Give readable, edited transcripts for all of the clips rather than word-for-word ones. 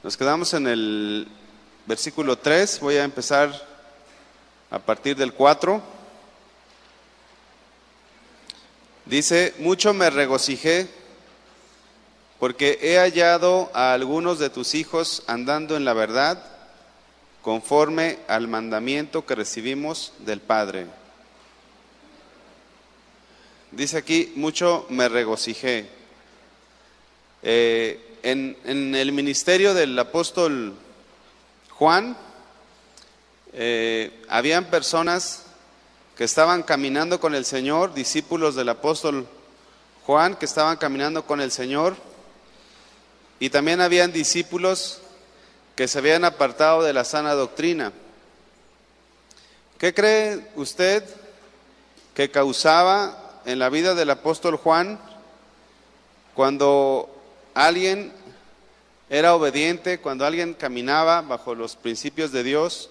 Nos quedamos en el versículo 3, voy a empezar a partir del 4. Dice: mucho me regocijé porque he hallado a algunos de tus hijos andando en la verdad, conforme al mandamiento que recibimos del Padre. Dice aquí: mucho me regocijé. En el ministerio del apóstol Juan, habían personas que estaban caminando con el Señor, discípulos del apóstol Juan que estaban caminando con el Señor, y también habían discípulos que se habían apartado de la sana doctrina. ¿Qué cree usted que causaba en la vida del apóstol Juan cuando alguien era obediente, cuando alguien caminaba bajo los principios de Dios,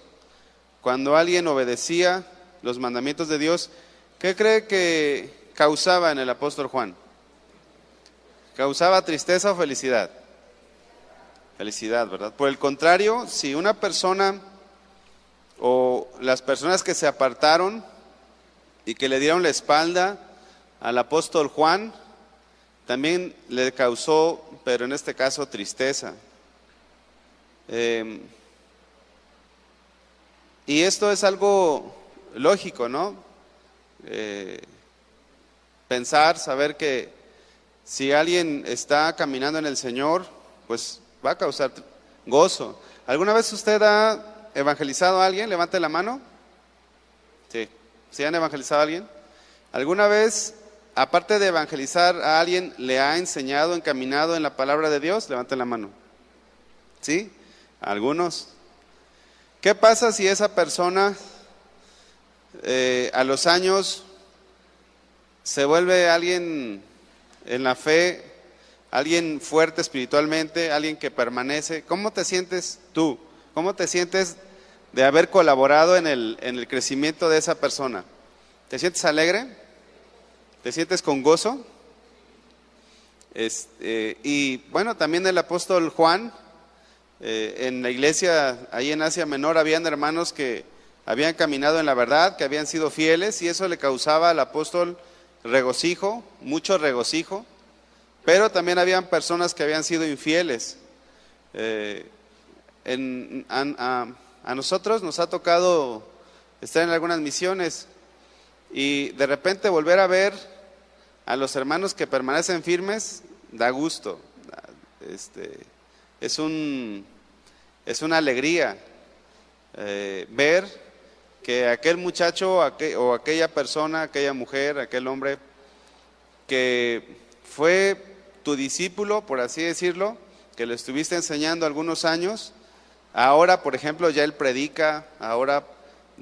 cuando alguien obedecía los mandamientos de Dios? ¿Qué cree que causaba en el apóstol Juan? ¿Causaba tristeza o felicidad? Felicidad, ¿verdad? Por el contrario, si una persona o las personas que se apartaron y que le dieron la espalda al apóstol Juan, también le causó, pero en este caso, tristeza. Y esto es algo lógico, ¿no? Pensar, saber que si alguien está caminando en el Señor, pues va a causar gozo. ¿Alguna vez usted ha evangelizado a alguien? Levante la mano. Sí. ¿Sí han evangelizado a alguien? ¿Alguna vez, aparte de evangelizar a alguien, le ha enseñado, encaminado en la palabra de Dios? Levante la mano. ¿Sí? Algunos. ¿Qué pasa si esa persona a los años se vuelve alguien en la fe, alguien fuerte espiritualmente, alguien que permanece? ¿Cómo te sientes tú? ¿Cómo te sientes de haber colaborado en el crecimiento de esa persona? ¿Te sientes alegre? ¿Te sientes con gozo? Y bueno, también el apóstol Juan, en la iglesia ahí en Asia Menor, habían hermanos que habían caminado en la verdad, que habían sido fieles, y eso le causaba al apóstol regocijo, mucho regocijo. Pero también habían personas que habían sido infieles. A nosotros nos ha tocado estar en algunas misiones y de repente volver a ver a los hermanos que permanecen firmes da gusto. Es una alegría ver que aquel muchacho o aquella persona, aquella mujer, aquel hombre que fue tu discípulo, por así decirlo, que le estuviste enseñando algunos años, ahora, por ejemplo, ya él predica, ahora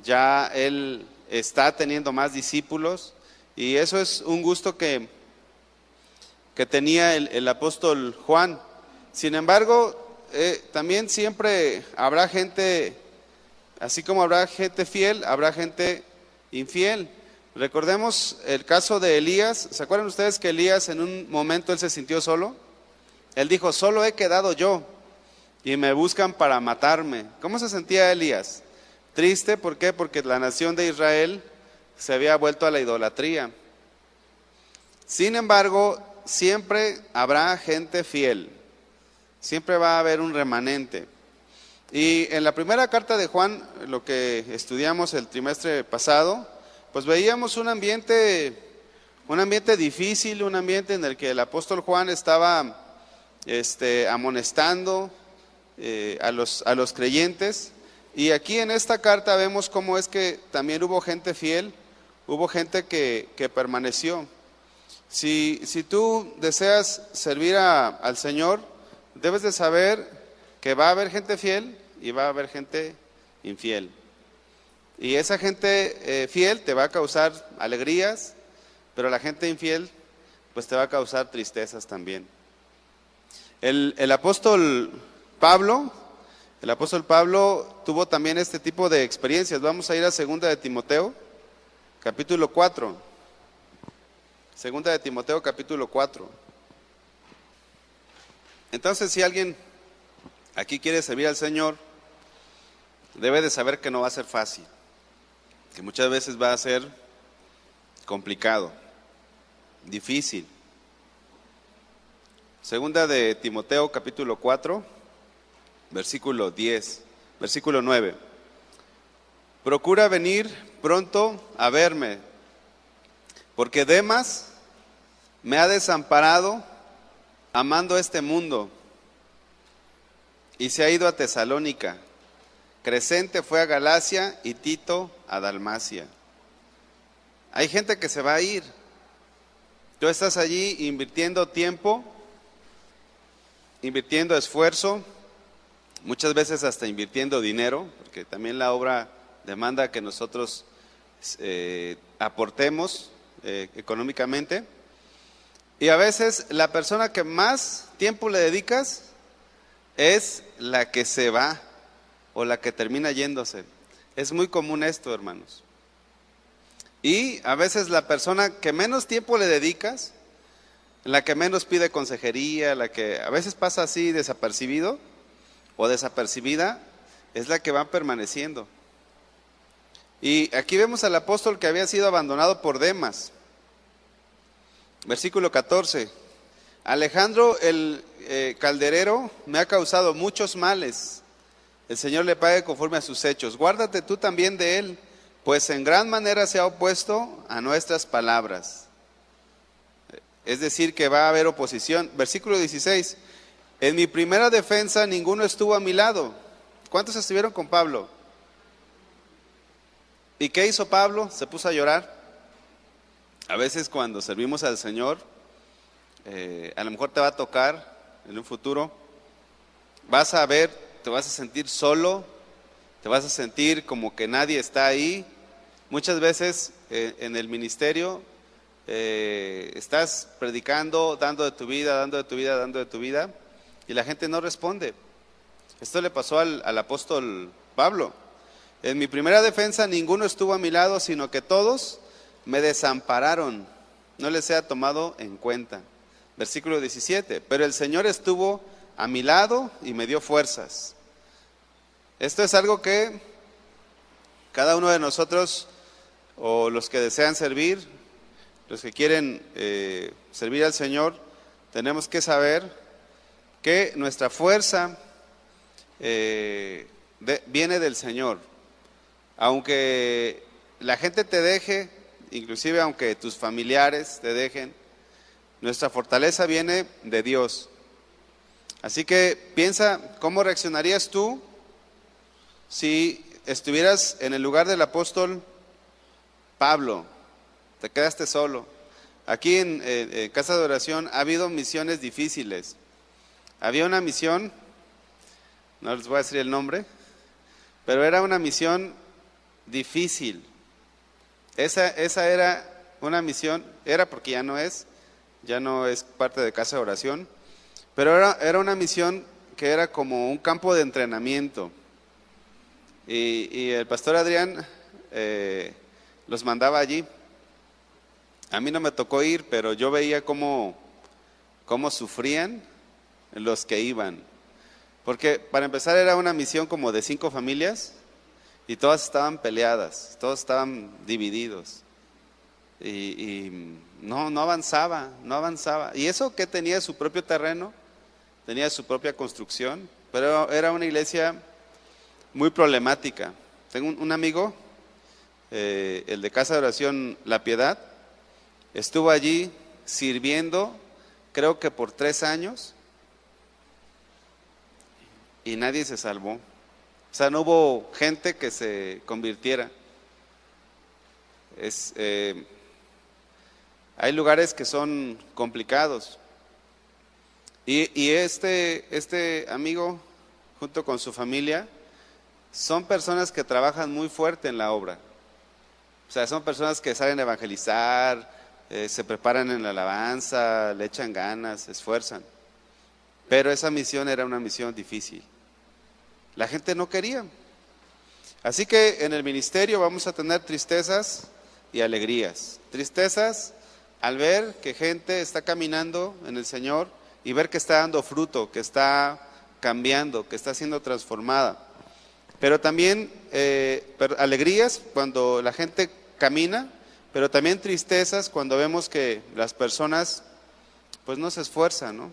ya él está teniendo más discípulos, y eso es un gusto que tenía el apóstol Juan. Sin embargo, también siempre habrá gente, así como habrá gente fiel, habrá gente infiel. Recordemos el caso de Elías. ¿Se acuerdan ustedes que Elías en un momento él se sintió solo? Él dijo: solo he quedado yo y me buscan para matarme. ¿Cómo se sentía Elías? Triste. ¿Por qué? Porque la nación de Israel se había vuelto a la idolatría. Sin embargo, siempre habrá gente fiel. Siempre va a haber un remanente. Y en la primera carta de Juan, lo que estudiamos el trimestre pasado, pues veíamos un ambiente difícil, un ambiente en el que el apóstol Juan estaba amonestando a los creyentes. Y aquí en esta carta vemos cómo es que también hubo gente fiel, hubo gente que permaneció. Si tú deseas servir al Señor, debes de saber que va a haber gente fiel y va a haber gente infiel. Y esa gente fiel te va a causar alegrías, pero la gente infiel pues te va a causar tristezas también. El apóstol Pablo tuvo también este tipo de experiencias. Vamos a ir a 2 de Timoteo, capítulo 4. 2 de Timoteo, capítulo 4. Entonces, si alguien aquí quiere servir al Señor, debe de saber que no va a ser fácil, que muchas veces va a ser complicado, difícil. Segunda de Timoteo capítulo 4, versículo 9. Procura venir pronto a verme, porque Demas me ha desamparado amando este mundo y se ha ido a Tesalónica. Crescente fue a Galacia y Tito a Dalmacia. Hay gente que se va a ir. Tú estás allí invirtiendo tiempo, invirtiendo esfuerzo, muchas veces hasta invirtiendo dinero, porque también la obra demanda que nosotros aportemos económicamente. Y a veces la persona que más tiempo le dedicas es la que se va o la que termina yéndose. Es muy común esto, hermanos. Y a veces la persona que menos tiempo le dedicas, la que menos pide consejería, la que a veces pasa así desapercibido o desapercibida, es la que va permaneciendo. Y aquí vemos al apóstol que había sido abandonado por Demas. Versículo 14. Alejandro el calderero me ha causado muchos males. El Señor le pague conforme a sus hechos. Guárdate tú también de él, pues en gran manera se ha opuesto a nuestras palabras. Es decir, que va a haber oposición. Versículo 16. En mi primera defensa ninguno estuvo a mi lado. ¿Cuántos estuvieron con Pablo? ¿Y qué hizo Pablo? Se puso a llorar. A veces cuando servimos al Señor, a lo mejor te va a tocar en un futuro, vas a ver, te vas a sentir solo, te vas a sentir como que nadie está ahí. Muchas veces en el ministerio estás predicando, dando de tu vida, dando de tu vida, dando de tu vida, y la gente no responde. Esto le pasó al apóstol Pablo. En mi primera defensa ninguno estuvo a mi lado, sino que todos me desampararon, no les he tomado en cuenta. Versículo 17, pero el Señor estuvo a mi lado y me dio fuerzas. Esto es algo que cada uno de nosotros, o los que desean servir, los que quieren servir al Señor, tenemos que saber que nuestra fuerza viene del Señor. Aunque la gente te deje, inclusive aunque tus familiares te dejen, nuestra fortaleza viene de Dios. Así que piensa cómo reaccionarías tú si estuvieras en el lugar del apóstol Pablo, te quedaste solo. Aquí en Casa de Oración ha habido misiones difíciles. Había una misión, no les voy a decir el nombre, pero era una misión difícil. Esa era una misión, era porque ya no es parte de Casa de Oración, pero era una misión que era como un campo de entrenamiento. Y el pastor Adrián los mandaba allí. A mí no me tocó ir, pero yo veía cómo sufrían los que iban. Porque para empezar era una misión como de 5 familias y todas estaban peleadas, todos estaban divididos. Y no avanzaba. Y eso que tenía su propio terreno, tenía su propia construcción, pero era una iglesia muy problemática. Tengo un amigo, el de Casa de Oración La Piedad, estuvo allí sirviendo, creo que por 3 años, y nadie se salvó. O sea, no hubo gente que se convirtiera. Hay lugares que son complicados. Y este amigo, junto con su familia, son personas que trabajan muy fuerte en la obra. O sea, son personas que salen a evangelizar, se preparan en la alabanza, le echan ganas, se esfuerzan. Pero esa misión era una misión difícil. La gente no quería. Así que en el ministerio vamos a tener tristezas y alegrías. Tristezas al ver que gente está caminando en el Señor y ver que está dando fruto, que está cambiando, que está siendo transformada. Pero también alegrías cuando la gente camina, pero también tristezas cuando vemos que las personas pues no se esfuerzan, ¿no?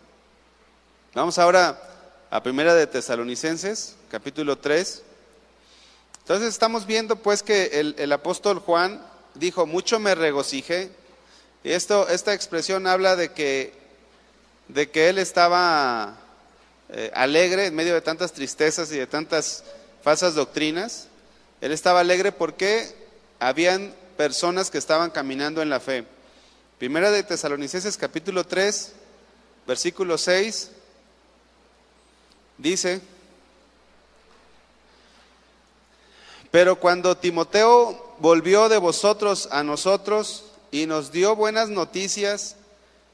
Vamos ahora a Primera de Tesalonicenses, capítulo 3. Entonces estamos viendo pues que el apóstol Juan dijo, mucho me regocijé. Y esta expresión habla de que él estaba alegre en medio de tantas tristezas y de tantas falsas doctrinas. Él estaba alegre porque habían personas que estaban caminando en la fe. Primera de Tesalonicenses capítulo 3, versículo 6, dice: pero cuando Timoteo volvió de vosotros a nosotros y nos dio buenas noticias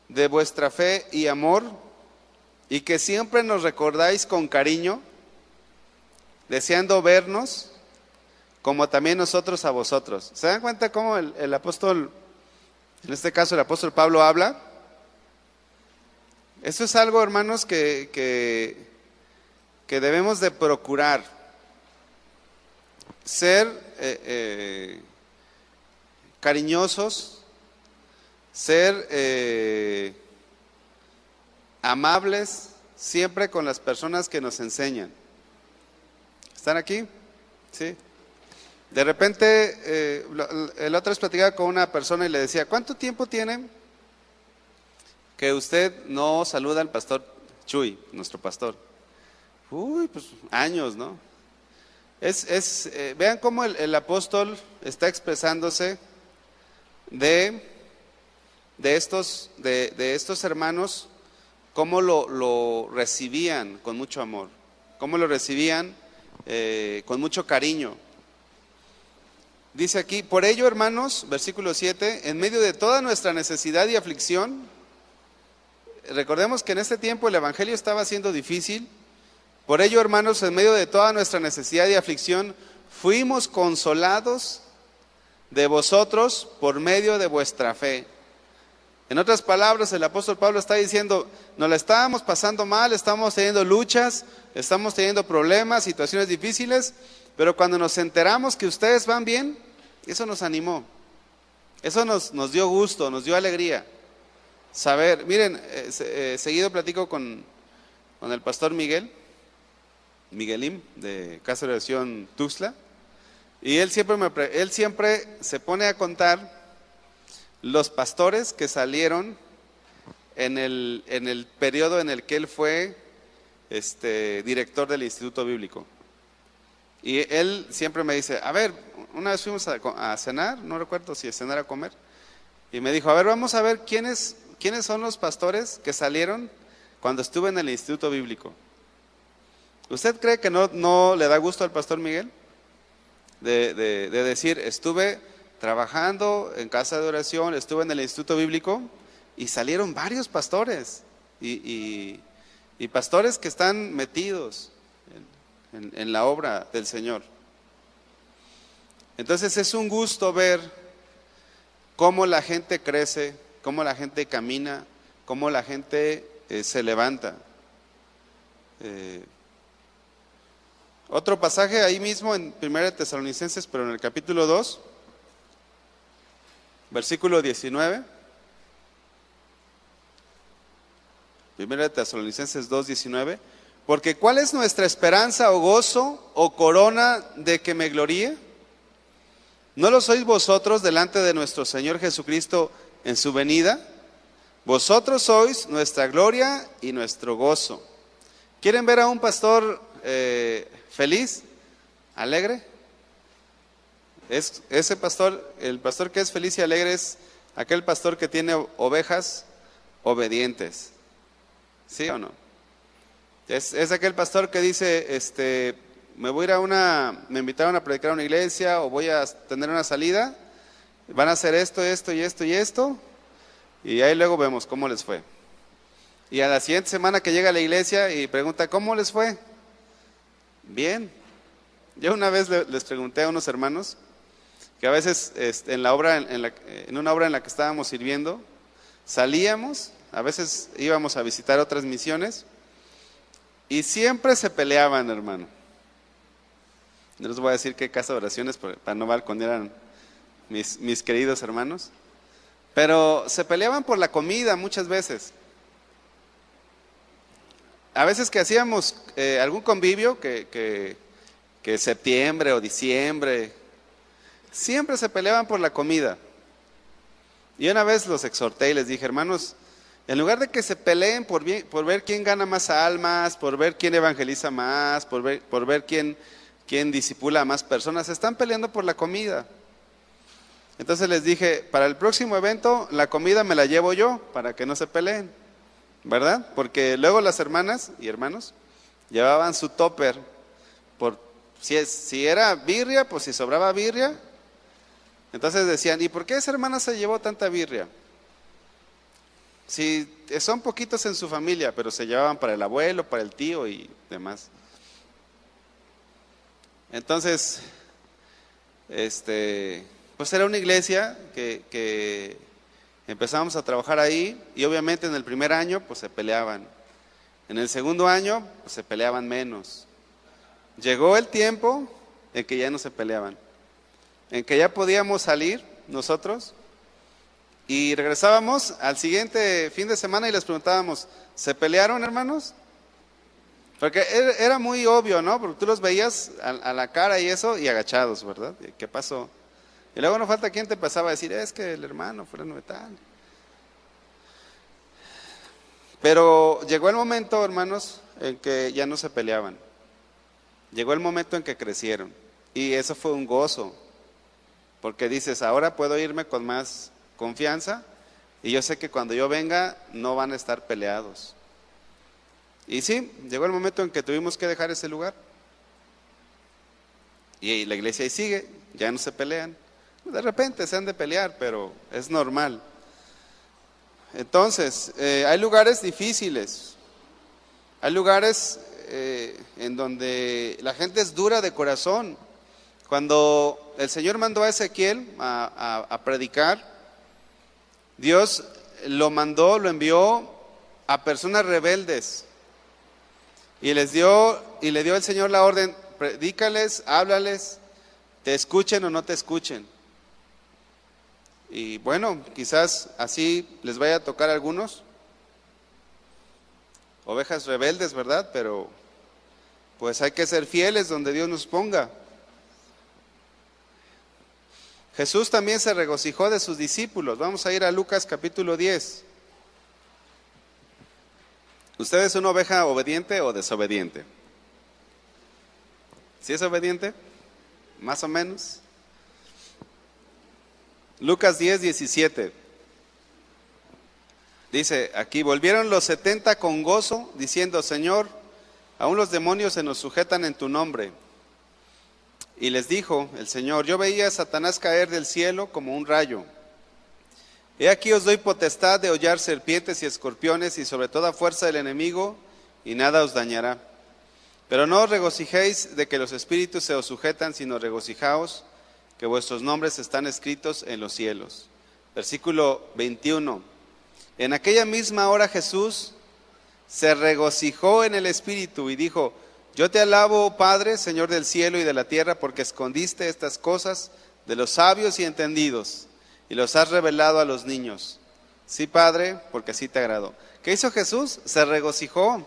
de vuestra fe y amor, y que siempre nos recordáis con cariño, deseando vernos, como también nosotros a vosotros. ¿Se dan cuenta cómo el apóstol, en este caso el apóstol Pablo, habla? Eso es algo, hermanos, que debemos de procurar. Ser cariñosos, ser amables siempre con las personas que nos enseñan. ¿Están aquí? Sí. De repente, el otro vez platicaba con una persona y le decía, ¿cuánto tiempo tiene que usted no saluda al pastor Chuy, nuestro pastor? Uy, pues años, ¿no? Vean cómo el apóstol está expresándose de estos hermanos, cómo lo recibían con mucho amor, cómo lo recibían con mucho cariño. Dice aquí, por ello, hermanos, versículo 7, en medio de toda nuestra necesidad y aflicción, recordemos que en este tiempo el evangelio estaba siendo difícil. Por ello, hermanos, en medio de toda nuestra necesidad y aflicción, fuimos consolados de vosotros por medio de vuestra fe. En otras palabras, el apóstol Pablo está diciendo, nos la estábamos pasando mal, estamos teniendo luchas, estamos teniendo problemas, situaciones difíciles, pero cuando nos enteramos que ustedes van bien, eso nos animó, eso nos dio gusto, nos dio alegría. Saber, miren, seguido platico con el pastor Miguelim, de Casa de Oración Tuxtla, y él siempre se pone a contar los pastores que salieron en el periodo en el que él fue director del Instituto Bíblico. Y él siempre me dice, a ver, una vez fuimos a cenar, no recuerdo si a cenar o a comer, y me dijo, a ver, vamos a ver quiénes son los pastores que salieron cuando estuve en el Instituto Bíblico. ¿Usted cree que no le da gusto al pastor Miguel de decir, estuve trabajando en casa de oración, estuve en el Instituto Bíblico y salieron varios pastores y pastores que están metidos en la obra del Señor? Entonces es un gusto ver cómo la gente crece, cómo la gente camina, cómo la gente se levanta. Otro pasaje ahí mismo en 1 Tesalonicenses, pero en el capítulo 2, versículo 19. 1 Tesalonicenses 2, 19. Porque ¿cuál es nuestra esperanza o gozo o corona de que me gloríe? ¿No lo sois vosotros delante de nuestro Señor Jesucristo en su venida? Vosotros sois nuestra gloria y nuestro gozo. ¿Quieren ver a un pastor feliz, alegre? Ese pastor, el pastor que es feliz y alegre es aquel pastor que tiene ovejas obedientes. ¿Sí o no? Es aquel pastor que dice, me invitaron a predicar a una iglesia o voy a tener una salida, van a hacer esto, esto y esto y esto, y ahí luego vemos cómo les fue. Y a la siguiente semana que llega a la iglesia y pregunta, ¿cómo les fue? Bien. Yo una vez les pregunté a unos hermanos que a veces en una obra en la que estábamos sirviendo, salíamos, a veces íbamos a visitar otras misiones Y siempre se peleaban, hermano. No les voy a decir qué casa de oraciones para no balconear a mis queridos hermanos. Pero se peleaban por la comida muchas veces. A veces que hacíamos algún convivio, que septiembre o diciembre, siempre se peleaban por la comida. Y una vez los exhorté y les dije, hermanos, en lugar de que se peleen por ver quién gana más almas, por ver quién evangeliza más, por ver quién discipula a más personas, se están peleando por la comida. Entonces les dije, para el próximo evento, la comida me la llevo yo, para que no se peleen, ¿verdad? Porque luego las hermanas y hermanos llevaban su topper, si era birria, pues si sobraba birria. Entonces decían, ¿y por qué esa hermana se llevó tanta birria? Si son poquitos en su familia, pero se llevaban para el abuelo, para el tío y demás. Entonces, pues era una iglesia que empezamos a trabajar ahí, y obviamente en el primer año pues se peleaban. En el segundo año pues se peleaban menos. Llegó el tiempo en que ya no se peleaban, en que ya podíamos salir nosotros y regresábamos al siguiente fin de semana y les preguntábamos, ¿se pelearon, hermanos? Porque era muy obvio, ¿no? Porque tú los veías a la cara y eso, y agachados, ¿verdad? ¿Qué pasó? Y luego no falta quien te empezaba a decir, es que el hermano fulano de tal. Pero llegó el momento, hermanos, en que ya no se peleaban. Llegó el momento en que crecieron. Y eso fue un gozo. Porque dices, ahora puedo irme con más confianza, y yo sé que cuando yo venga no van a estar peleados. Y sí, llegó el momento en que tuvimos que dejar ese lugar. Y la iglesia ahí sigue, ya no se pelean. De repente se han de pelear, pero es normal. Entonces, hay lugares difíciles. Hay lugares en donde la gente es dura de corazón. Cuando el Señor mandó a Ezequiel a predicar, Dios lo envió a personas rebeldes. Y le dio el Señor la orden, predícales, háblales, te escuchen o no te escuchen. Y bueno, quizás así les vaya a tocar a algunos, ovejas rebeldes, ¿verdad? Pero pues hay que ser fieles donde Dios nos ponga. Jesús también se regocijó de sus discípulos. Vamos a ir a Lucas capítulo 10. ¿Usted es una oveja obediente o desobediente? ¿Sí es obediente? Más o menos. Lucas 10, 17. Dice aquí, volvieron los 70 con gozo, diciendo, Señor, aún los demonios se nos sujetan en tu nombre. Y les dijo el Señor, yo veía a Satanás caer del cielo como un rayo. He aquí os doy potestad de hollar serpientes y escorpiones y sobre toda fuerza del enemigo, y nada os dañará. Pero no os regocijéis de que los espíritus se os sujetan, sino regocijaos que vuestros nombres están escritos en los cielos. Versículo 21. En aquella misma hora Jesús se regocijó en el Espíritu y dijo, yo te alabo, oh Padre, Señor del cielo y de la tierra, porque escondiste estas cosas de los sabios y entendidos y los has revelado a los niños. Sí, Padre, porque así te agradó. ¿Qué hizo Jesús? Se regocijó.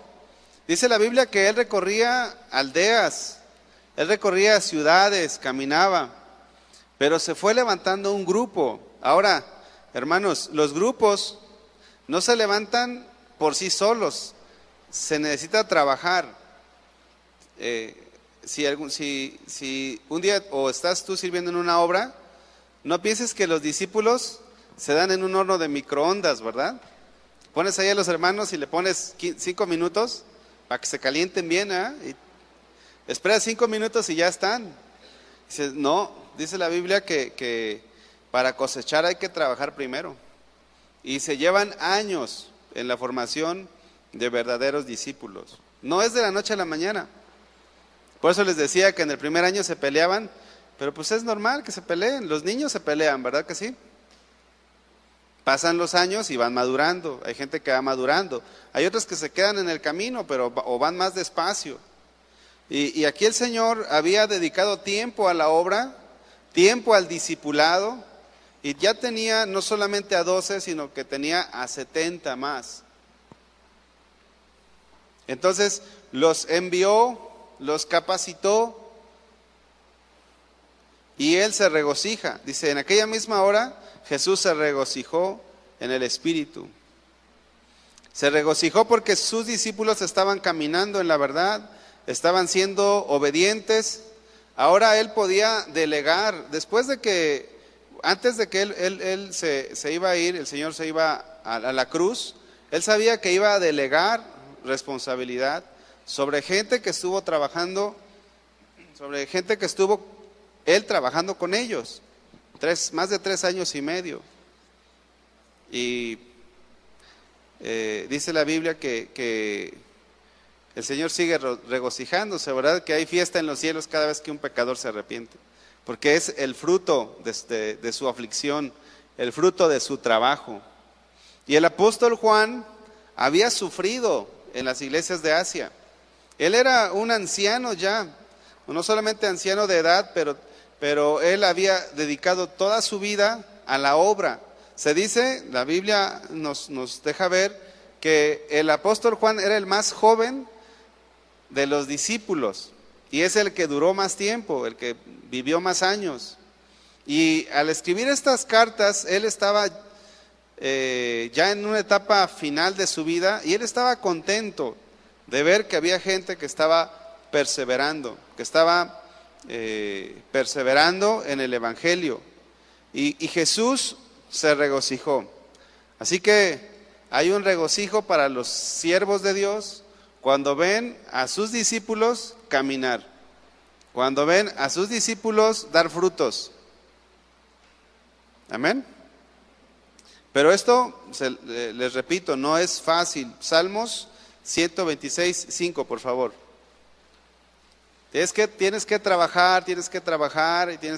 Dice la Biblia que Él recorría aldeas, Él recorría ciudades, caminaba, pero se fue levantando un grupo. Ahora, hermanos, los grupos no se levantan por sí solos, se necesita trabajar. Si un día o estás tú sirviendo en una obra, no pienses que los discípulos se dan en un horno de microondas, ¿verdad? Pones ahí a los hermanos y le pones 5 minutos para que se calienten bien, y esperas 5 minutos y ya están. Dices, no, dice la Biblia que para cosechar hay que trabajar primero. Y se llevan años en la formación de verdaderos discípulos. No es de la noche a la mañana. Por eso les decía que en el primer año se peleaban, pero pues es normal que se peleen. Los niños se pelean, ¿verdad que sí? Pasan los años y van madurando. Hay gente que va madurando. Hay otros que se quedan en el camino, pero o van más despacio. Y aquí el Señor había dedicado tiempo a la obra, tiempo al discipulado, y ya tenía no solamente a 12, sino que tenía a 70 más. Entonces los envió, los capacitó, y Él se regocija. Dice, en aquella misma hora Jesús se regocijó en el Espíritu. Se regocijó porque sus discípulos estaban caminando en la verdad, estaban siendo obedientes. Ahora Él podía delegar, antes de que Él se iba a ir, el Señor se iba a la cruz, Él sabía que iba a delegar responsabilidad sobre gente que estuvo trabajando, sobre gente que estuvo Él trabajando con ellos, más de 3 años y medio. Y dice la Biblia que el Señor sigue regocijándose, ¿verdad? Que hay fiesta en los cielos cada vez que un pecador se arrepiente, porque es el fruto de su aflicción, el fruto de su trabajo. Y el apóstol Juan había sufrido en las iglesias de Asia. Él era un anciano ya, no solamente anciano de edad, pero él había dedicado toda su vida a la obra. Se dice, la Biblia nos deja ver que el apóstol Juan era el más joven de los discípulos y es el que duró más tiempo, el que vivió más años. Y al escribir estas cartas, él estaba ya en una etapa final de su vida y él estaba contento de ver que había gente que estaba perseverando, perseverando en el Evangelio. Y Jesús se regocijó. Así que hay un regocijo para los siervos de Dios cuando ven a sus discípulos caminar, cuando ven a sus discípulos dar frutos. Amén. Pero esto, les repito, no es fácil. Salmos 126, 5, por favor. Tienes que trabajar y tienes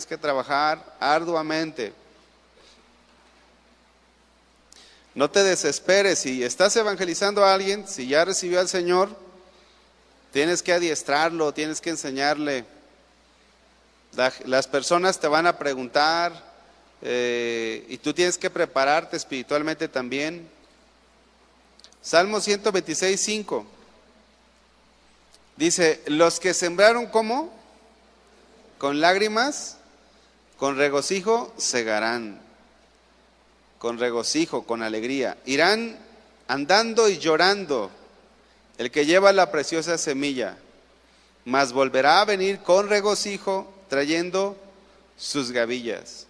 que trabajar arduamente. No te desesperes. Si estás evangelizando a alguien, si ya recibió al Señor, tienes que adiestrarlo, tienes que enseñarle. Las personas te van a preguntar y tú tienes que prepararte espiritualmente también. Salmo 126, 5. Dice, los que sembraron ¿cómo? Con lágrimas, con regocijo segarán. Con regocijo, con alegría. Irán andando y llorando el que lleva la preciosa semilla, mas volverá a venir con regocijo trayendo sus gavillas,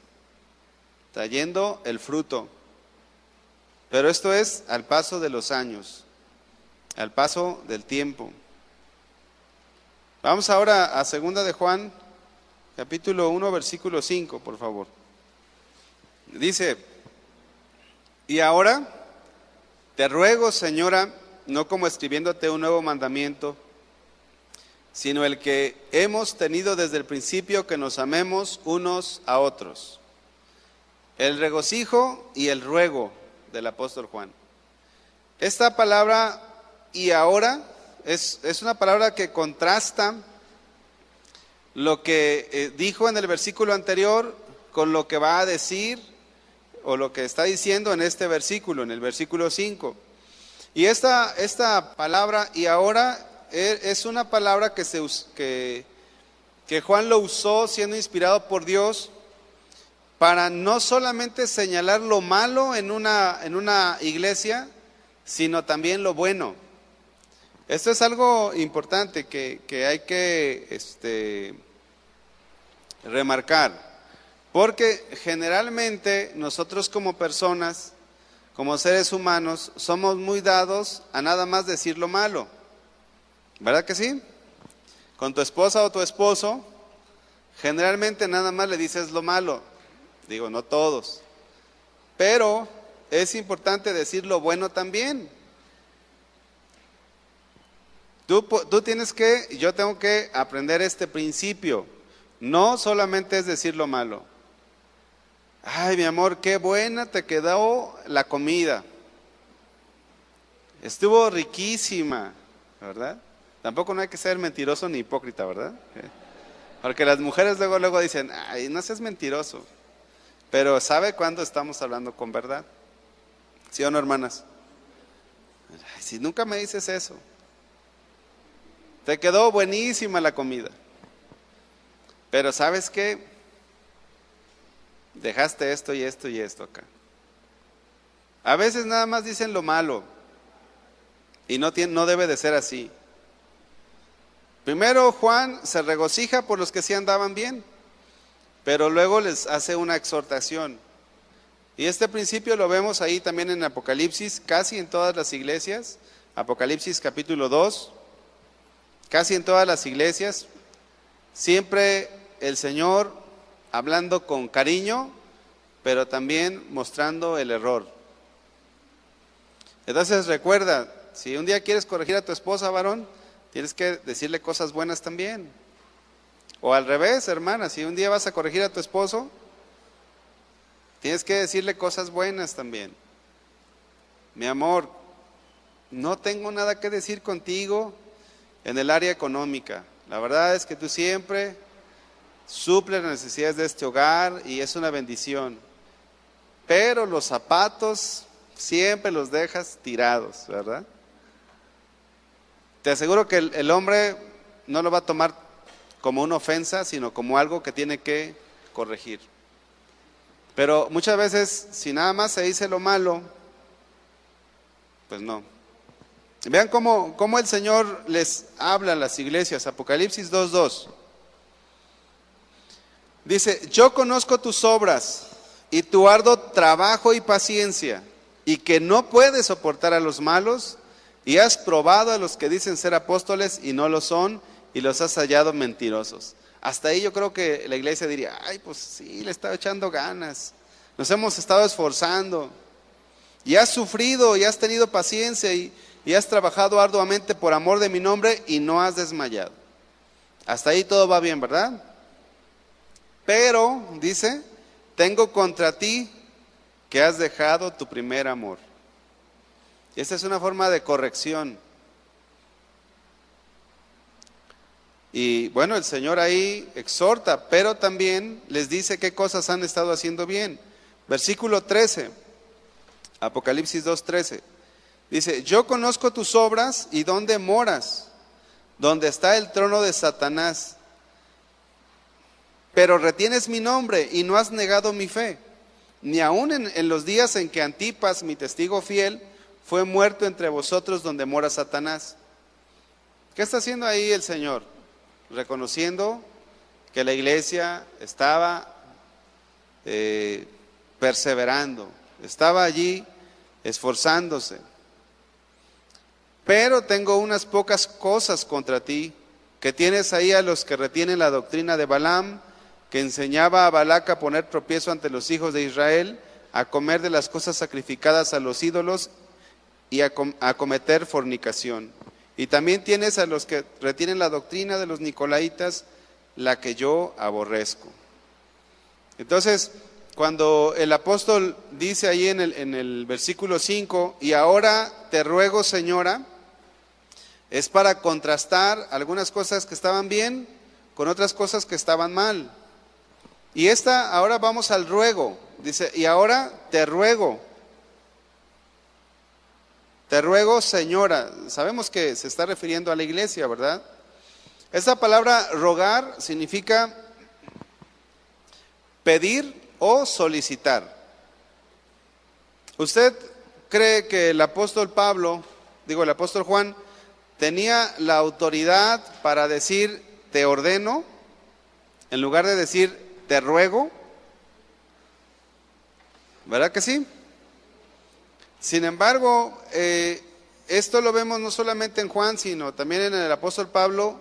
trayendo el fruto. Pero esto es al paso de los años, al paso del tiempo. Vamos ahora a 2 de Juan, capítulo 1, versículo 5, por favor. Dice, y ahora te ruego, Señora, no como escribiéndote un nuevo mandamiento, sino el que hemos tenido desde el principio, que nos amemos unos a otros. El regocijo y el ruego del apóstol Juan. Esta palabra y ahora es una palabra que contrasta lo que dijo en el versículo anterior con lo que va a decir o lo que está diciendo en este versículo, en el versículo 5. Y esta palabra y ahora es una palabra que Juan lo usó siendo inspirado por Dios para no solamente señalar lo malo en una iglesia, sino también lo bueno. Esto es algo importante que hay que remarcar, porque generalmente nosotros como personas, como seres humanos, somos muy dados a nada más decir lo malo, ¿verdad que sí? Con tu esposa o tu esposo, generalmente nada más le dices lo malo. Digo, no todos, pero es importante decir lo bueno también. Tú tienes yo tengo que aprender este principio. No solamente es decir lo malo. Ay, mi amor, qué buena te quedó la comida. Estuvo riquísima, ¿verdad? Tampoco no hay que ser mentiroso ni hipócrita, ¿verdad? Porque las mujeres luego dicen, ay, no seas mentiroso. Pero ¿sabe cuándo estamos hablando con verdad? ¿Sí o no, hermanas? Ay, si nunca me dices eso. Te quedó buenísima la comida. Pero ¿sabes qué? Dejaste esto y esto y esto acá. A veces nada más dicen lo malo. Y no debe de ser así. Primero Juan se regocija por los que sí andaban bien, pero luego les hace una exhortación. Y este principio lo vemos ahí también en Apocalipsis, casi en todas las iglesias. Apocalipsis capítulo 2, casi en todas las iglesias. Siempre el Señor hablando con cariño, pero también mostrando el error. Entonces recuerda, si un día quieres corregir a tu esposa, varón, tienes que decirle cosas buenas también. O al revés, hermana, si un día vas a corregir a tu esposo, tienes que decirle cosas buenas también. Mi amor, no tengo nada que decir contigo en el área económica. La verdad es que tú siempre suples las necesidades de este hogar y es una bendición. Pero los zapatos siempre los dejas tirados, ¿verdad? Te aseguro que el hombre no lo va a tomar como una ofensa, sino como algo que tiene que corregir. Pero muchas veces, si nada más se dice lo malo, pues no. Vean cómo el Señor les habla a las iglesias. Apocalipsis 2:2. Dice, yo conozco tus obras y tu arduo trabajo y paciencia, y que no puedes soportar a los malos, y has probado a los que dicen ser apóstoles y no lo son, y los has hallado mentirosos. Hasta ahí yo creo que la iglesia diría, ay, pues sí, le estaba echando ganas, nos hemos estado esforzando, y has sufrido, y has tenido paciencia, y has trabajado arduamente por amor de mi nombre, y no has desmayado. Hasta ahí todo va bien, ¿verdad? Pero, dice, tengo contra ti que has dejado tu primer amor. Esta es una forma de corrección. Y bueno, el Señor ahí exhorta, pero también les dice qué cosas han estado haciendo bien. Versículo 13, Apocalipsis 2:13. Dice, yo conozco tus obras y dónde moras, donde está el trono de Satanás. Pero retienes mi nombre y no has negado mi fe, ni aun en los días en que Antipas, mi testigo fiel, fue muerto entre vosotros donde mora Satanás. ¿Qué está haciendo ahí el Señor? Reconociendo que la iglesia estaba perseverando, estaba allí esforzándose. Pero tengo unas pocas cosas contra ti, que tienes ahí a los que retienen la doctrina de Balaam, que enseñaba a Balac a poner tropiezo ante los hijos de Israel, a comer de las cosas sacrificadas a los ídolos y a cometer fornicación. Y también tienes a los que retienen la doctrina de los nicolaitas, la que yo aborrezco. Entonces, cuando el apóstol dice ahí en el versículo 5, y ahora te ruego, señora, es para contrastar algunas cosas que estaban bien con otras cosas que estaban mal. Y ahora vamos al ruego. Dice, y ahora te ruego, señora. Sabemos que se está refiriendo a la iglesia, ¿verdad? Esta palabra rogar significa pedir o solicitar. ¿Usted cree que el apóstol Juan, tenía la autoridad para decir te ordeno, en lugar de decir te ruego? ¿Verdad que sí? Sin embargo, esto lo vemos no solamente en Juan, sino también en el apóstol Pablo,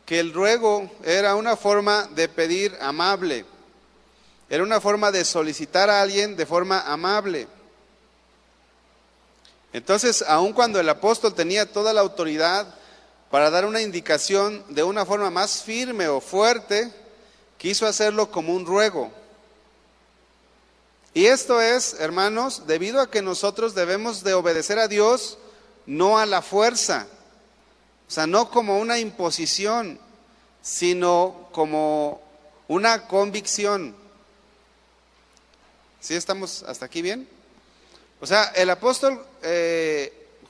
que el ruego era una forma de pedir amable, era una forma de solicitar a alguien de forma amable. Entonces, aun cuando el apóstol tenía toda la autoridad para dar una indicación de una forma más firme o fuerte, quiso hacerlo como un ruego. Y esto es, hermanos, debido a que nosotros debemos de obedecer a Dios, no a la fuerza, o sea, no como una imposición, sino como una convicción. ¿Sí estamos hasta aquí bien? O sea, el apóstol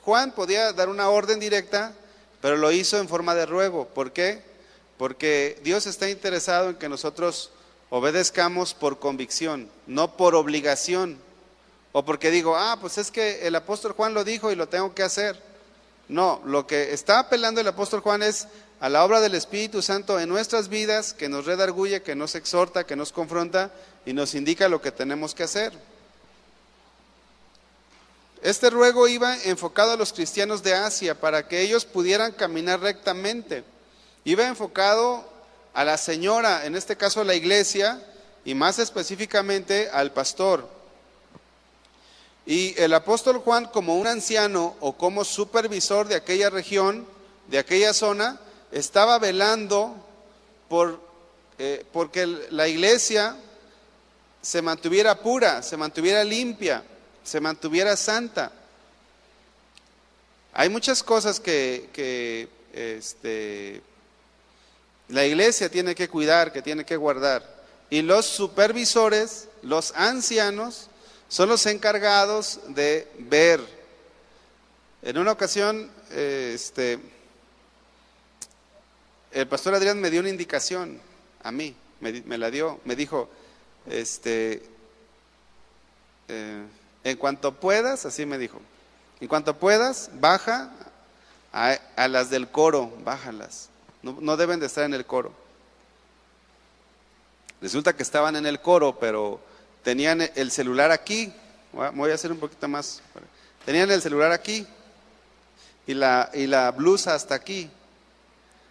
Juan podía dar una orden directa, pero lo hizo en forma de ruego. ¿Por qué? Porque Dios está interesado en que nosotros obedezcamos por convicción, no por obligación. O porque digo, pues es que el apóstol Juan lo dijo y lo tengo que hacer. No, lo que está apelando el apóstol Juan es a la obra del Espíritu Santo en nuestras vidas, que nos redarguye, que nos exhorta, que nos confronta y nos indica lo que tenemos que hacer. Este ruego iba enfocado a los cristianos de Asia para que ellos pudieran caminar rectamente. Iba enfocado a la señora, en este caso a la iglesia, y más específicamente al pastor. Y el apóstol Juan, como un anciano o como supervisor de aquella región, de aquella zona, estaba velando porque la iglesia se mantuviera pura, se mantuviera limpia, se mantuviera santa. Hay muchas cosas que la iglesia tiene que cuidar, que tiene que guardar. Y los supervisores, los ancianos, son los encargados de ver. En una ocasión, el pastor Adrián me dio una indicación a mí, me la dio, me dijo, en cuanto puedas, así me dijo, en cuanto puedas, baja a las del coro, bájalas, no deben de estar en el coro. Resulta que estaban en el coro, pero tenían el celular aquí, voy a hacer un poquito más, tenían el celular aquí y la blusa hasta aquí.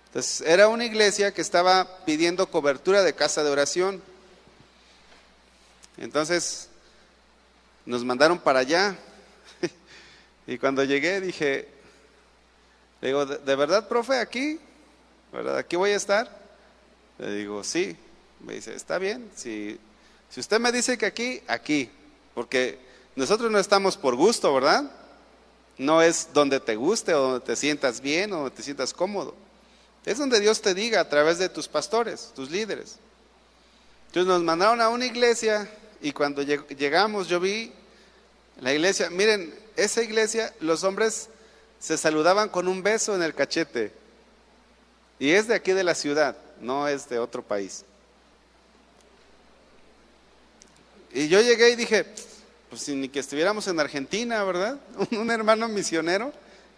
Entonces era una iglesia que estaba pidiendo cobertura de casa de oración. Entonces nos mandaron para allá y cuando llegué dije, le digo, ¿de verdad, profe, aquí? ¿Verdad? ¿Aquí voy a estar? Le digo, sí. Me dice, está bien, si usted me dice que aquí, porque nosotros no estamos por gusto, ¿verdad? No es donde te guste o donde te sientas bien o donde te sientas cómodo. Es donde Dios te diga a través de tus pastores, tus líderes. Entonces nos mandaron a una iglesia y cuando llegamos yo vi la iglesia. Miren, esa iglesia, los hombres se saludaban con un beso en el cachete. Y es de aquí de la ciudad, no es de otro país. Y yo llegué y dije, pues ni que estuviéramos en Argentina, ¿verdad? Un hermano misionero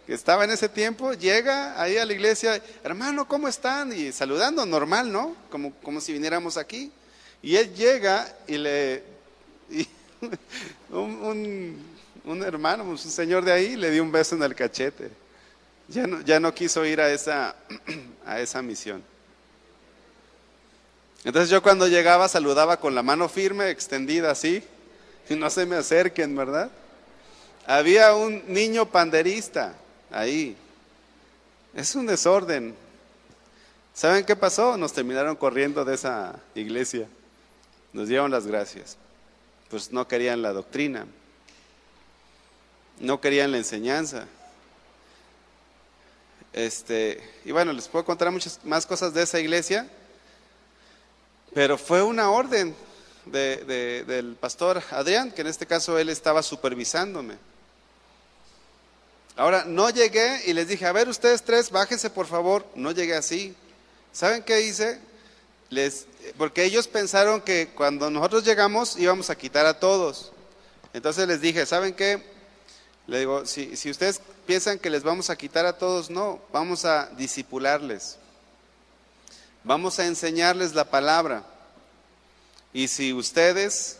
que estaba en ese tiempo, llega ahí a la iglesia, hermano, ¿cómo están? Y saludando normal, ¿no? Como si viniéramos aquí. Y él llega y un hermano, un señor de ahí, le dio un beso en el cachete. Ya no quiso ir a esa misión. Entonces yo cuando llegaba saludaba con la mano firme, extendida así, y no se me acerquen, ¿verdad? Había un niño panderista ahí. Es un desorden. ¿Saben qué pasó? Nos terminaron corriendo de esa iglesia. Nos dieron las gracias. Pues no querían la doctrina, no querían la enseñanza. Y bueno, les puedo contar muchas más cosas de esa iglesia, pero fue una orden del pastor Adrián, que en este caso él estaba supervisándome. Ahora, no llegué y les dije, a ver, ustedes tres, bájense por favor. No llegué así. ¿Saben qué hice? Porque ellos pensaron que cuando nosotros llegamos íbamos a quitar a todos. Entonces les dije, ¿saben qué? Le digo, si ustedes piensan que les vamos a quitar a todos, no, vamos a discipularles. Vamos a enseñarles la palabra. Y si ustedes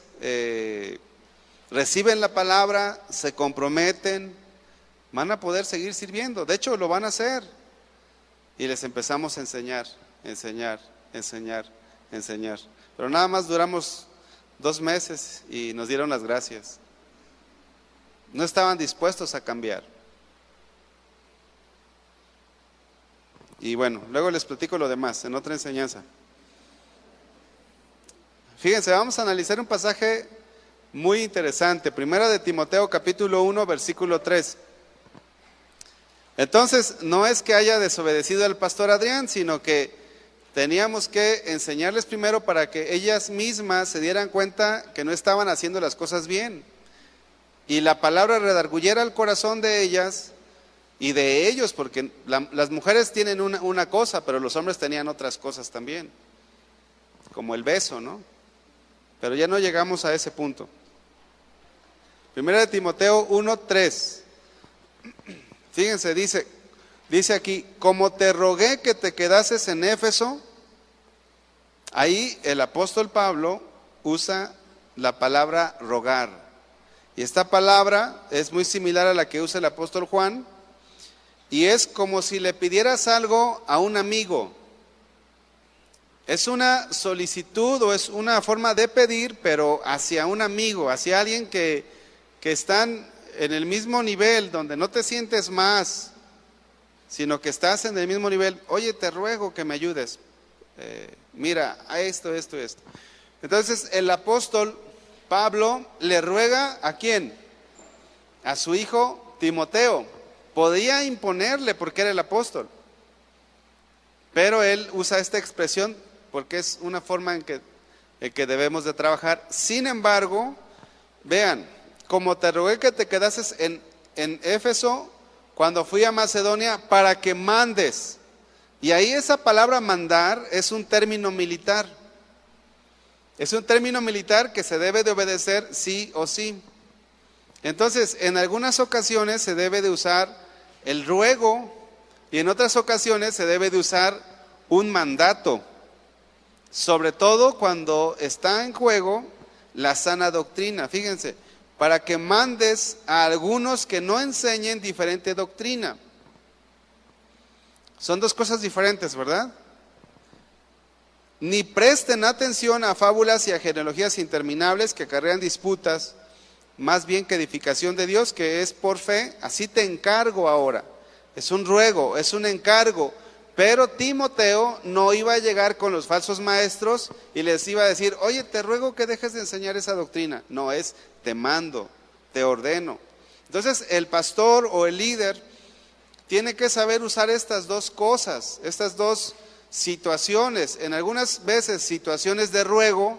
reciben la palabra, se comprometen, van a poder seguir sirviendo. De hecho, lo van a hacer. Y les empezamos a enseñar. Pero nada más duramos 2 meses y nos dieron las gracias. No estaban dispuestos a cambiar. Y bueno, luego les platico lo demás en otra enseñanza. Fíjense, vamos a analizar un pasaje muy interesante. Primera de Timoteo capítulo 1, versículo 3. Entonces, no es que haya desobedecido al pastor Adrián, sino que teníamos que enseñarles primero para que ellas mismas se dieran cuenta que no estaban haciendo las cosas bien. Y la palabra redarguyera el corazón de ellas y de ellos, porque las mujeres tienen una cosa, pero los hombres tenían otras cosas también, como el beso, ¿no? Pero ya no llegamos a ese punto. Primera de Timoteo 1:3. Fíjense, dice aquí, como te rogué que te quedases en Éfeso. Ahí el apóstol Pablo usa la palabra rogar. Y esta palabra es muy similar a la que usa el apóstol Juan. Y es como si le pidieras algo a un amigo. Es una solicitud o es una forma de pedir, pero hacia un amigo, hacia alguien que están en el mismo nivel, donde no te sientes más, sino que estás en el mismo nivel. Oye, te ruego que me ayudes. Mira, a esto. Entonces el apóstol Pablo le ruega ¿a quién? A su hijo Timoteo. Podía imponerle porque era el apóstol, pero él usa esta expresión porque es una forma en que debemos de trabajar. Sin embargo, vean, como te rogué que te quedases en Éfeso cuando fui a Macedonia para que mandes. Y ahí esa palabra mandar es un término militar. Es un término militar que se debe de obedecer sí o sí. Entonces, en algunas ocasiones se debe de usar el ruego y en otras ocasiones se debe de usar un mandato. Sobre todo cuando está en juego la sana doctrina. Fíjense, para que mandes a algunos que no enseñen diferente doctrina. Son dos cosas diferentes, ¿verdad? Ni presten atención a fábulas y a genealogías interminables que acarrean disputas, más bien que edificación de Dios, que es por fe. Así te encargo ahora. Es un ruego, es un encargo. Pero Timoteo no iba a llegar con los falsos maestros y les iba a decir, oye, te ruego que dejes de enseñar esa doctrina. No, es te mando, te ordeno. Entonces el pastor o el líder tiene que saber usar estas dos cosas, estas dos situaciones. En algunas veces situaciones de ruego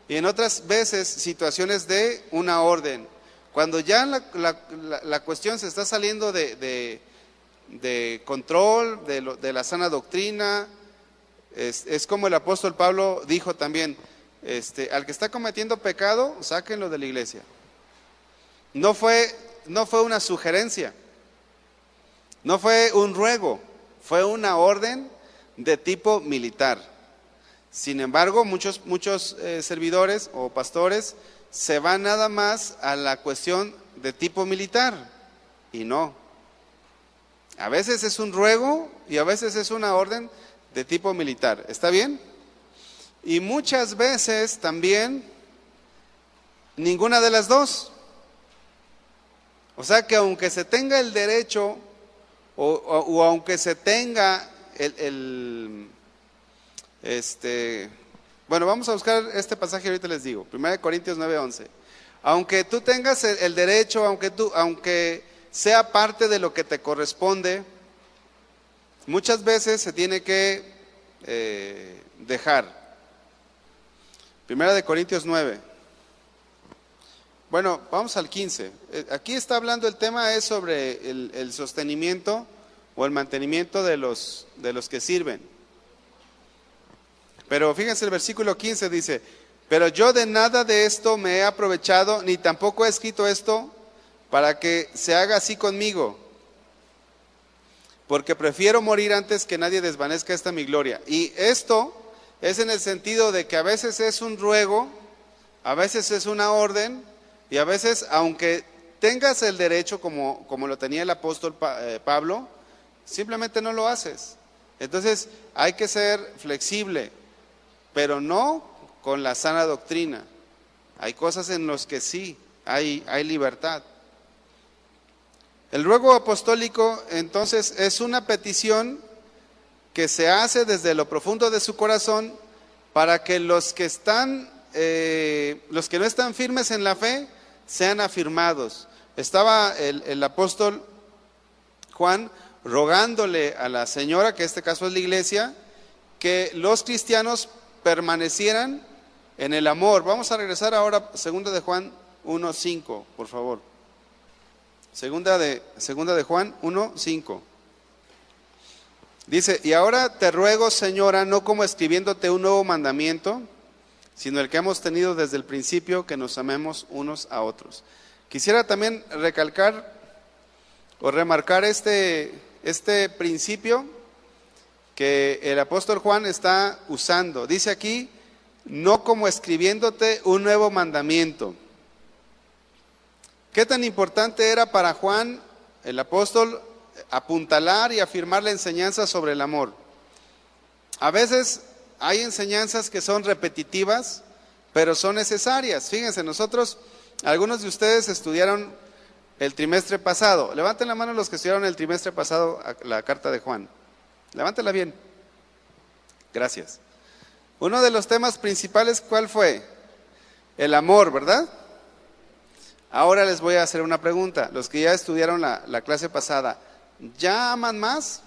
y en otras veces situaciones de una orden. Cuando ya la cuestión se está saliendo de control, de la sana doctrina, es como el apóstol Pablo dijo también, al que está cometiendo pecado, sáquenlo de la iglesia. No fue una sugerencia, no fue un ruego, fue una orden de tipo militar. Sin embargo, muchos servidores o pastores se van nada más a la cuestión de tipo militar y no. A veces es un ruego y a veces es una orden de tipo militar. ¿Está bien? Y muchas veces también ninguna de las dos. O sea que aunque se tenga el derecho o aunque se tenga bueno, vamos a buscar este pasaje, ahorita les digo, 1 Corintios 9:11. Aunque tú tengas el derecho, aunque sea parte de lo que te corresponde, muchas veces se tiene que dejar. 1 Corintios 9. Bueno, vamos al 15. Aquí está hablando, el tema es sobre el sostenimiento o el mantenimiento de los que sirven. Pero fíjense, el versículo 15 dice, pero yo de nada de esto me he aprovechado, ni tampoco he escrito esto para que se haga así conmigo, porque prefiero morir antes que nadie desvanezca esta mi gloria. Y esto es en el sentido de que a veces es un ruego, a veces es una orden, y a veces, aunque tengas el derecho como lo tenía el apóstol Pablo, simplemente no lo haces. Entonces hay que ser flexible, pero no con la sana doctrina. Hay cosas en las que sí, hay libertad. El ruego apostólico, entonces, es una petición que se hace desde lo profundo de su corazón para que los que están los que no están firmes en la fe sean afirmados. Estaba el apóstol Juan rogándole a la señora, que en este caso es la iglesia, que los cristianos permanecieran en el amor. Vamos a regresar ahora a 2 de Juan 1:5, por favor. Segunda de Juan 1:5. Dice: y ahora te ruego, señora, no como escribiéndote un nuevo mandamiento, sino el que hemos tenido desde el principio, que nos amemos unos a otros. Quisiera también recalcar o remarcar este principio que el apóstol Juan está usando. Dice aquí: no como escribiéndote un nuevo mandamiento. ¿Qué tan importante era para Juan, el apóstol, apuntalar y afirmar la enseñanza sobre el amor? A veces hay enseñanzas que son repetitivas, pero son necesarias. Fíjense, algunos de ustedes estudiaron el trimestre pasado. Levanten la mano los que estudiaron el trimestre pasado la carta de Juan. Levántenla bien. Gracias. Uno de los temas principales, ¿cuál fue? El amor, ¿verdad? Ahora les voy a hacer una pregunta. Los que ya estudiaron la clase pasada, ¿ya aman más?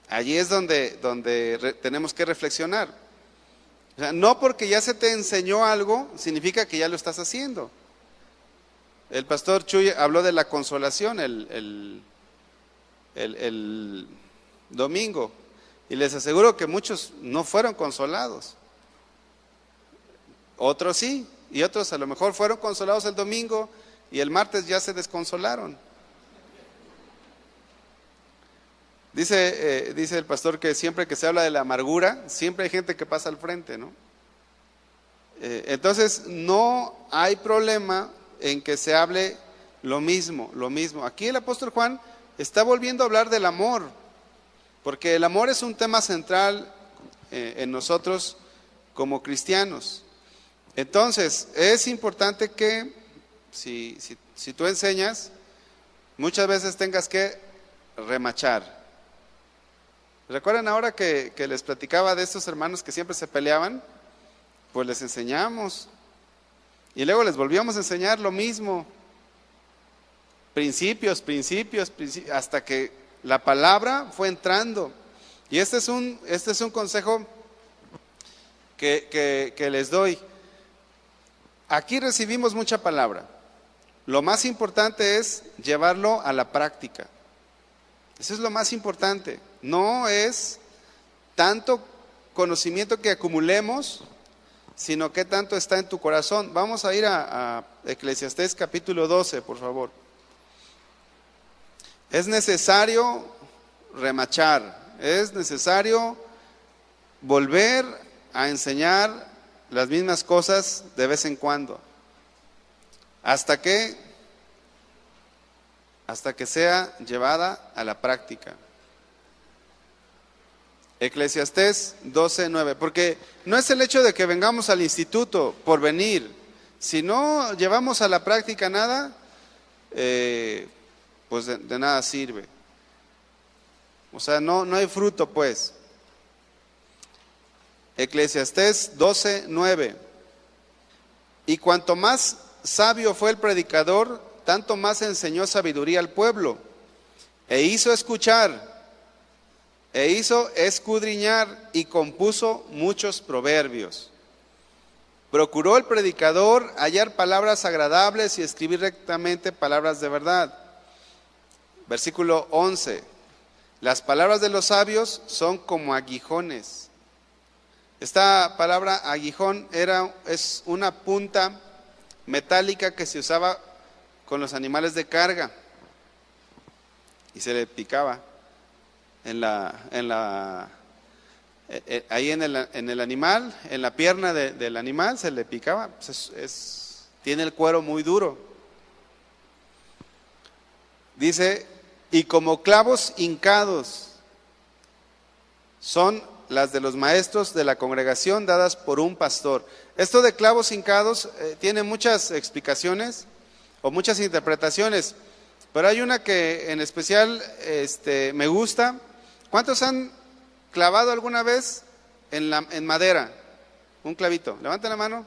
Allí es donde tenemos que reflexionar. O sea, no porque ya se te enseñó algo, significa que ya lo estás haciendo. El pastor Chuy habló de la consolación el domingo, y les aseguro que muchos no fueron consolados. Otros sí, y otros a lo mejor fueron consolados el domingo y el martes ya se desconsolaron. Dice el pastor que siempre que se habla de la amargura, siempre hay gente que pasa al frente, ¿no? Entonces no hay problema en que se hable lo mismo. Aquí el apóstol Juan está volviendo a hablar del amor, porque el amor es un tema central en nosotros como cristianos. Entonces es importante que si tú enseñas, muchas veces tengas que remachar. ¿Recuerdan ahora que les platicaba de estos hermanos que siempre se peleaban? Pues les enseñamos y luego les volvíamos a enseñar lo mismo, principios, hasta que la palabra fue entrando. Y este es un consejo que les doy. Aquí recibimos mucha palabra. Lo más importante es llevarlo a la práctica. Eso es lo más importante. No es tanto conocimiento que acumulemos, sino que tanto está en tu corazón. Vamos a ir a Eclesiastés capítulo 12, por favor. Es necesario remachar, es necesario volver a enseñar las mismas cosas de vez en cuando, hasta que sea llevada a la práctica. Eclesiastés 12:9, porque no es el hecho de que vengamos al instituto por venir. Si no llevamos a la práctica nada, pues de nada sirve. O sea, no hay fruto, pues. Eclesiastés 12:9. Y cuanto más sabio fue el predicador, tanto más enseñó sabiduría al pueblo, e hizo escuchar, e hizo escudriñar, y compuso muchos proverbios. Procuró el predicador hallar palabras agradables y escribir rectamente palabras de verdad. Versículo 11. Las palabras de los sabios son como aguijones. Esta palabra aguijón es una punta metálica que se usaba con los animales de carga y se le picaba ahí en el animal, en la pierna del animal se le picaba. Pues tiene el cuero muy duro. Dice: y como clavos hincados son las de los maestros de la congregación dadas por un pastor. Esto de clavos hincados tiene muchas explicaciones o muchas interpretaciones, pero hay una que en especial me gusta. ¿Cuántos han clavado alguna vez en madera? Un clavito. Levanten la mano.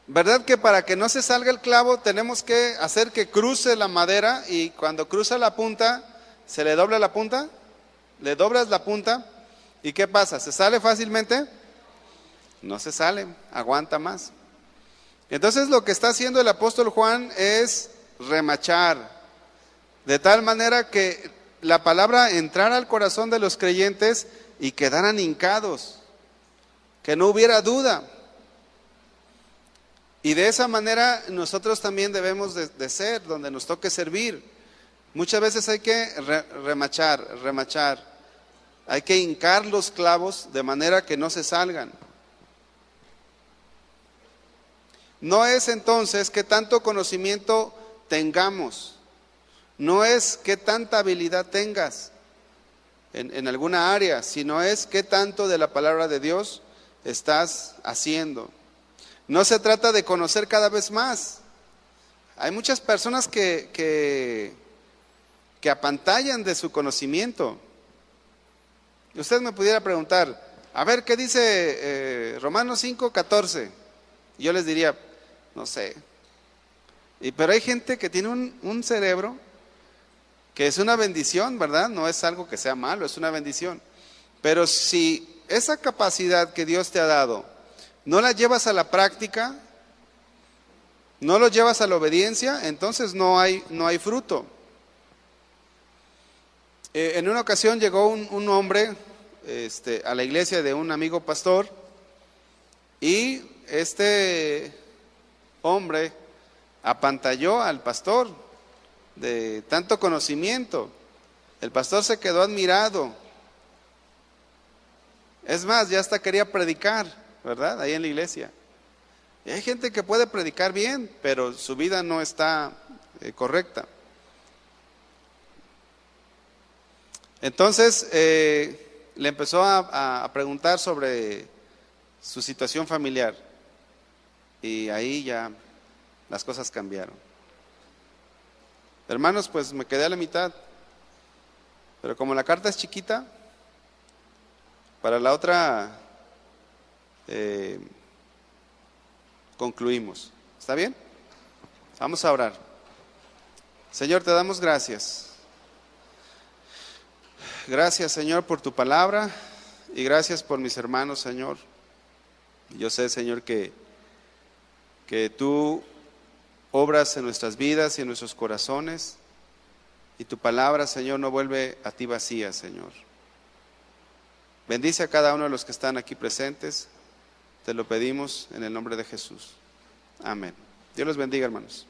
¿Verdad que para que no se salga el clavo tenemos que hacer que cruce la madera y cuando cruza la punta, se le dobla la punta? Le doblas la punta y ¿qué pasa? ¿Se sale fácilmente? No se sale, aguanta más. Entonces lo que está haciendo el apóstol Juan es remachar, de tal manera que la palabra entrara al corazón de los creyentes y quedaran hincados, que no hubiera duda. Y de esa manera nosotros también debemos de ser, donde nos toque servir. Muchas veces hay que remachar, hay que hincar los clavos de manera que no se salgan. No es entonces qué tanto conocimiento tengamos, no es qué tanta habilidad tengas en alguna área, sino es qué tanto de la palabra de Dios estás haciendo. No se trata de conocer cada vez más. Hay muchas personas que apantallan de su conocimiento. Usted me pudiera preguntar, a ver, ¿qué dice Romanos 5:14? Yo les diría, no sé. Pero hay gente que tiene un cerebro que es una bendición, ¿verdad? No es algo que sea malo, es una bendición. Pero si esa capacidad que Dios te ha dado no la llevas a la práctica, no lo llevas a la obediencia, entonces no hay fruto. En una ocasión llegó un hombre a la iglesia de un amigo pastor y este hombre apantalló al pastor de tanto conocimiento. El pastor se quedó admirado. Es más, ya hasta quería predicar, ¿verdad? Ahí en la iglesia. Y hay gente que puede predicar bien, pero su vida no está correcta. Entonces le empezó a preguntar sobre su situación familiar y ahí ya las cosas cambiaron. Hermanos, pues me quedé a la mitad, pero como la carta es chiquita, para la otra concluimos. ¿Está bien? Vamos a orar. Señor, te damos gracias. Gracias, Señor, por tu palabra y gracias por mis hermanos, Señor. Yo sé, Señor, que tú obras en nuestras vidas y en nuestros corazones y tu palabra, Señor, no vuelve a ti vacía, Señor. Bendice a cada uno de los que están aquí presentes. Te lo pedimos en el nombre de Jesús. Amén. Dios los bendiga, hermanos.